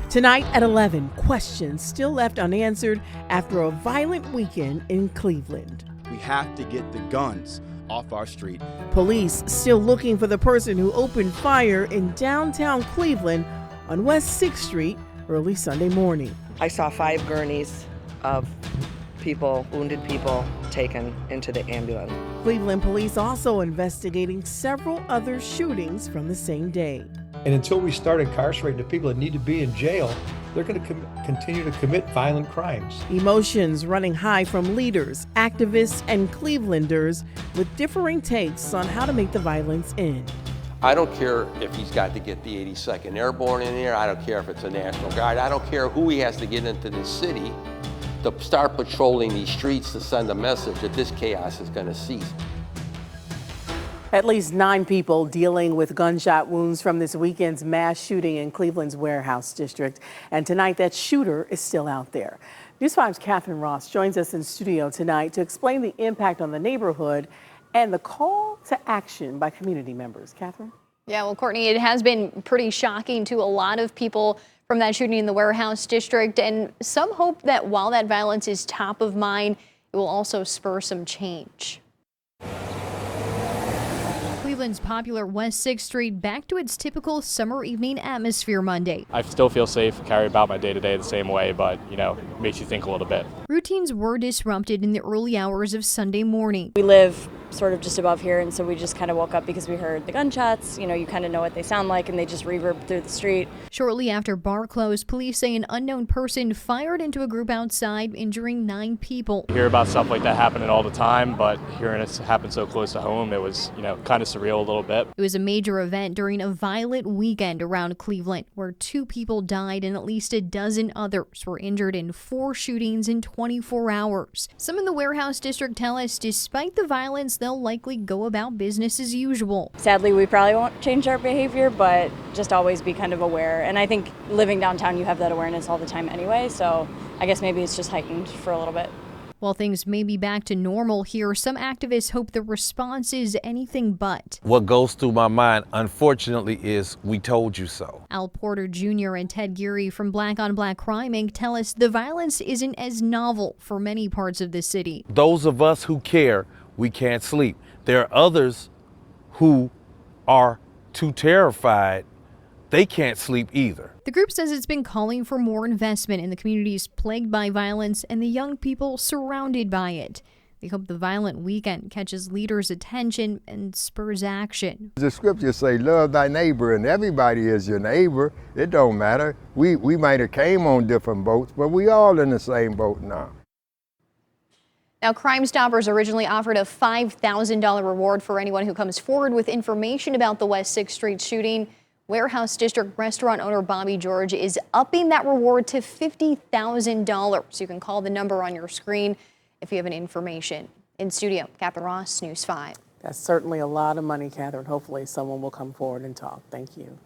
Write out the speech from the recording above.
Tonight at 11, questions still left unanswered after a violent weekend in Cleveland. We have to get the guns off our street. Police still looking for the person who opened fire in downtown Cleveland on West 6th Street early Sunday morning. I saw 5 gurneys of people, wounded people, taken into the ambulance. Cleveland police also investigating several other shootings from the same day. And until we start incarcerating the people that need to be in jail, they're going to continue to commit violent crimes. Emotions running high from leaders, activists, and Clevelanders with differing takes on how to make the violence end. I don't care if he's got to get the 82nd Airborne in here. I don't care if it's a National Guard. I don't care who he has to get into this city to start patrolling these streets to send a message that this chaos is going to cease. At least 9 people dealing with gunshot wounds from this weekend's mass shooting in Cleveland's Warehouse District. And tonight, that shooter is still out there. News 5's Catherine Ross joins us in studio tonight to explain the impact on the neighborhood and the call to action by community members. Catherine? Yeah, well, Courtney, it has been pretty shocking to a lot of people from that shooting in the Warehouse District. And some hope that while that violence is top of mind, it will also spur some change. Cleveland's popular West 6th Street back to its typical summer evening atmosphere Monday. I still feel safe, carry about my day-to-day the same way, but, it makes you think a little bit. Routines were disrupted in the early hours of Sunday morning. We live sort of just above here, and so we just kind of woke up because we heard the gunshots. You kind of know what they sound like, and they just reverb through the street. Shortly after bar closed, police say an unknown person fired into a group outside, injuring 9 people. You hear about stuff like that happening all the time, but hearing it happen so close to home, it was, kind of surreal a little bit. It was a major event during a violent weekend around Cleveland, where 2 people died and at least a dozen others were injured in 4 shootings in 24 hours. Some in the Warehouse District tell us despite the violence, they'll likely go about business as usual. Sadly, we probably won't change our behavior, but just always be kind of aware. And I think living downtown, you have that awareness all the time anyway, so I guess maybe it's just heightened for a little bit. While things may be back to normal here, some activists hope the response is anything but. What goes through my mind, unfortunately, is we told you so. Al Porter Jr. and Ted Geary from Black on Black Crime Inc. tell us the violence isn't as novel for many parts of the city. Those of us who care, we can't sleep. There are others who are too terrified. They can't sleep either. The group says it's been calling for more investment in the communities plagued by violence and the young people surrounded by it. They hope the violent weekend catches leaders' attention and spurs action. The scriptures say, love thy neighbor, and everybody is your neighbor. It don't matter. We might have came on different boats, but we all in the same boat now. Now, Crime Stoppers originally offered a $5,000 reward for anyone who comes forward with information about the West 6th Street shooting. Warehouse District restaurant owner Bobby George is upping that reward to $50,000. You can call the number on your screen if you have any information. In studio, Catherine Ross, News 5. That's certainly a lot of money, Catherine. Hopefully someone will come forward and talk. Thank you.